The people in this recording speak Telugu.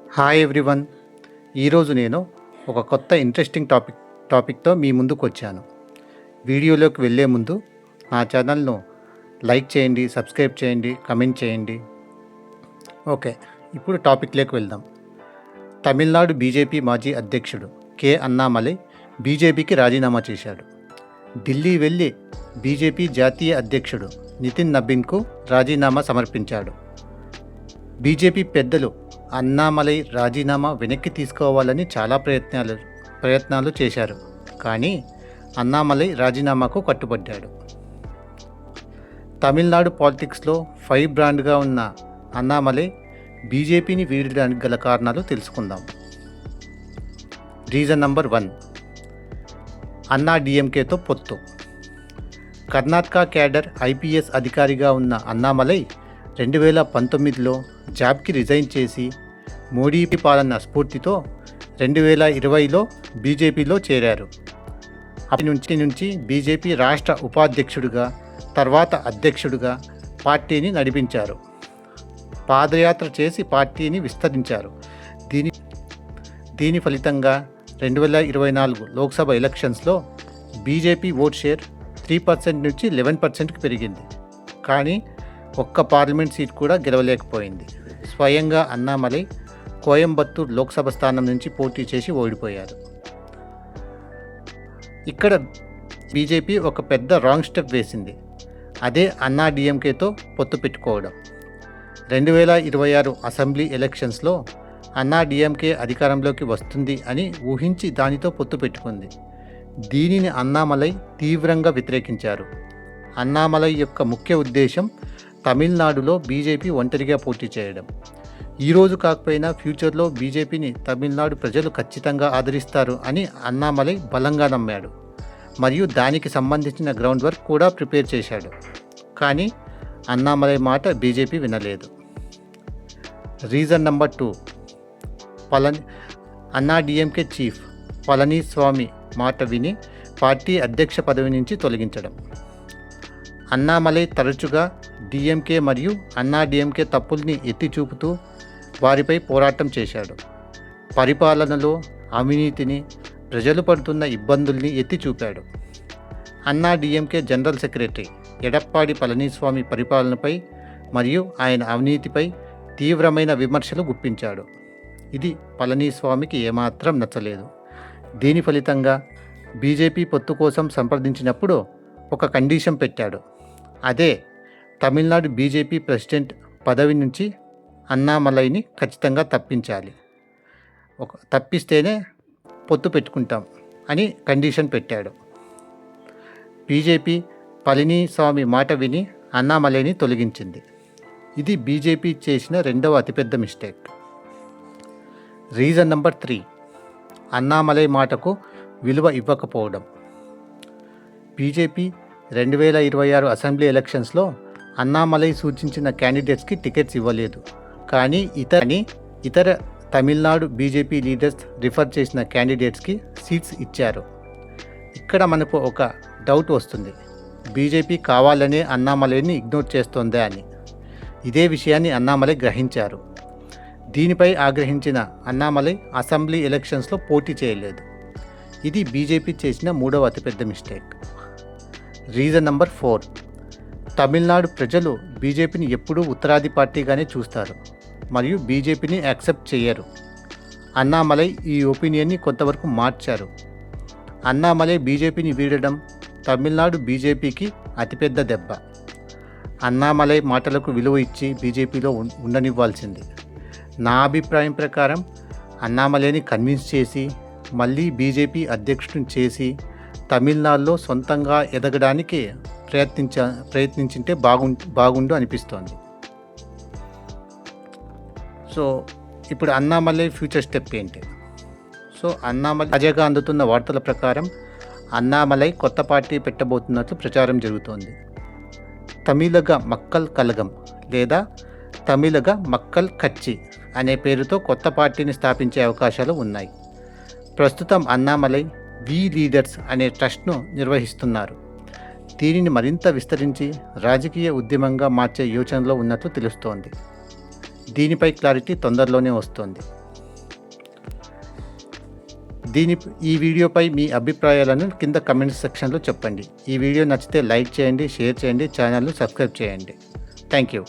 Hi everyone. ఈరోజు నేను ఒక కొత్త ఇంట్రెస్టింగ్ టాపిక్తో మీ ముందుకు వచ్చాను. వీడియోలోకి వెళ్ళే ముందు నా ఛానల్ను లైక్ చేయండి, సబ్స్క్రైబ్ చేయండి, కమెంట్ చేయండి. ఓకే, ఇప్పుడు టాపిక్లోకి వెళ్దాం. తమిళనాడు బీజేపీ మాజీ అధ్యక్షుడు కె అన్నామలై బీజేపీకి రాజీనామా చేశాడు. ఢిల్లీ వెళ్ళి బీజేపీ జాతీయ అధ్యక్షుడు నితిన్ నబీన్కు రాజీనామా సమర్పించాడు. బీజేపీ పెద్దలు అన్నామలై రాజీనామా వెనక్కి తీసుకోవాలని చాలా ప్రయత్నాలు చేశారు. కానీ అన్నామలై రాజీనామాకు కట్టుబడ్డాడు. తమిళనాడు పాలిటిక్స్లో ఫైర్ బ్రాండ్గా ఉన్న అన్నామలై బీజేపీని వీడడానికి గల కారణాలు తెలుసుకుందాం. రీజన్ నెంబర్ 1, అన్నా డిఎంకేతో పొత్తు. కర్ణాటక క్యాడర్ ఐపీఎస్ అధికారిగా ఉన్న అన్నామలై 2019లో జాబ్కి రిజైన్ చేసి మోడీ పాలన స్ఫూర్తితో 2020లో బీజేపీలో చేరారు. అప్పటి నుంచి బీజేపీ రాష్ట్ర ఉపాధ్యక్షుడిగా, తర్వాత అధ్యక్షుడిగా పార్టీని నడిపించారు. పాదయాత్ర చేసి పార్టీని విస్తరించారు. దీని ఫలితంగా 2024 లోక్సభ ఎలక్షన్స్లో బీజేపీ ఓట్ షేర్ 3% నుంచి 11%కి పెరిగింది. కానీ ఒక్క పార్లమెంట్ సీట్ కూడా గెలవలేకపోయింది. స్వయంగా అన్నామలై కోయంబత్తూర్ లోక్సభ స్థానం నుంచి పోటీ చేసి ఓడిపోయారు. ఇక్కడ బీజేపీ ఒక పెద్ద రాంగ్ స్టెప్ వేసింది. అదే అన్నా డిఎంకేతో పొత్తు పెట్టుకోవడం. 2026 అసెంబ్లీ ఎలక్షన్స్లో అన్నా డిఎంకే అధికారంలోకి వస్తుంది అని ఊహించి దానితో పొత్తు పెట్టుకుంది. దీనిని అన్నామలై తీవ్రంగా వ్యతిరేకించారు. అన్నామలై యొక్క ముఖ్య ఉద్దేశం తమిళనాడులో బీజేపీ ఒంటరిగా పోటీ చేయడం. ఈరోజు కాకపోయినా ఫ్యూచర్లో బీజేపీని తమిళనాడు ప్రజలు ఖచ్చితంగా ఆదరిస్తారు అని అన్నామలై బలంగా నమ్మాడు. మరియు దానికి సంబంధించిన గ్రౌండ్ వర్క్ కూడా ప్రిపేర్ చేశాడు. కానీ అన్నామలై మాట బీజేపీ వినలేదు. రీజన్ నెంబర్ 2, అన్నా డిఎంకే చీఫ్ పళనిస్వామి మాట విని పార్టీ అధ్యక్ష పదవి నుంచి తొలగించడం. అన్నామలై తరచుగా డిఎంకే మరియు అన్నా డిఎంకే తప్పుల్ని ఎత్తి చూపుతూ వారిపై పోరాటం చేశాడు. పరిపాలనలో అవినీతిని, ప్రజలు పడుతున్న ఇబ్బందుల్ని ఎత్తి చూపాడు. Anna DMK general secretary Edappadi Palaniswami పరిపాలనపై మరియు ఆయన అవినీతిపై తీవ్రమైన విమర్శలు గుప్పించాడు. ఇది పళనిస్వామికి ఏమాత్రం నచ్చలేదు. దీని ఫలితంగా బీజేపీ పొత్తు కోసం సంప్రదించినప్పుడు ఒక కండిషన్ పెట్టాడు. అదే తమిళనాడు బీజేపీ ప్రెసిడెంట్ పదవి నుంచి అన్నామలైని ఖచ్చితంగా తప్పించాలి. తప్పిస్తేనే పొత్తు పెట్టుకుంటాం అని కండిషన్ పెట్టాడు. బీజేపీ పళనిస్వామి మాట విని అన్నామలైని తొలగించింది. ఇది బీజేపీ చేసిన రెండవ అతిపెద్ద మిస్టేక్. రీజన్ నెంబర్ 3, అన్నామలై మాటకు విలువ ఇవ్వకపోవడం. బీజేపీ 2026 అసెంబ్లీ ఎలక్షన్స్లో అన్నామలై సూచించిన క్యాండిడేట్స్కి టికెట్స్ ఇవ్వలేదు. కానీ ఇతర తమిళనాడు బీజేపీ లీడర్స్ రిఫర్ చేసిన క్యాండిడేట్స్కి సీట్స్ ఇచ్చారు. ఇక్కడ మనకు ఒక డౌట్ వస్తుంది, బీజేపీ కావాలనే అన్నామలైని ఇగ్నోర్ చేస్తోందా అని. ఇదే విషయాన్ని అన్నామలై గ్రహించారు. దీనిపై ఆగ్రహించిన అన్నామలై అసెంబ్లీ ఎలక్షన్స్లో పోటీ చేయలేదు. ఇది బీజేపీ చేసిన మూడవ అతిపెద్ద మిస్టేక్. రీజన్ నెంబర్ 4, తమిళనాడు ప్రజలు బీజేపీని ఎప్పుడూ ఉత్తరాది పార్టీగానే చూస్తారు మరియు బీజేపీని యాక్సెప్ట్ చేయరు. అన్నామలై ఈ ఒపీనియన్ని కొంతవరకు మార్చారు. అన్నామలై బీజేపీని వీడడం తమిళనాడు బీజేపీకి అతిపెద్ద దెబ్బ. అన్నామలై మాటలకు విలువ ఇచ్చి బీజేపీలో ఉండనివ్వాల్సింది. నా అభిప్రాయం ప్రకారం అన్నామలైని కన్విన్స్ చేసి మళ్ళీ బీజేపీ అధ్యక్షుడిని చేసి తమిళనాడులో సొంతంగా ఎదగడానికి ప్రయత్నించింటే బాగుండు అనిపిస్తోంది. సో ఇప్పుడు అన్నామలై ఫ్యూచర్ స్టెప్ ఏంటి? సో అన్నామలై తాజాగా అందుతున్న వార్తల ప్రకారం అన్నామలై కొత్త పార్టీ పెట్టబోతున్నట్లు ప్రచారం జరుగుతోంది. తమిళగ మక్కల్ కలగం లేదా తమిళగ మక్కల్ కచ్చి అనే పేరుతో కొత్త పార్టీని స్థాపించే అవకాశాలు ఉన్నాయి. ప్రస్తుతం అన్నామలై వి లీడర్స్ అనే ట్రస్ట్ను నిర్వహిస్తున్నారు. దీనిని మరింత విస్తరించి రాజకీయ ఉద్యమంగా మార్చే యోచనలో ఉన్నట్లు తెలుస్తోంది. దీనిపై క్లారిటీ తొందరలోనే వస్తోంది. ఈ వీడియోపై మీ అభిప్రాయాలను కింద కమెంట్స్ సెక్షన్లో చెప్పండి. ఈ వీడియో నచ్చితే లైక్ చేయండి, షేర్ చేయండి, ఛానల్ను సబ్స్క్రైబ్ చేయండి. Thank you.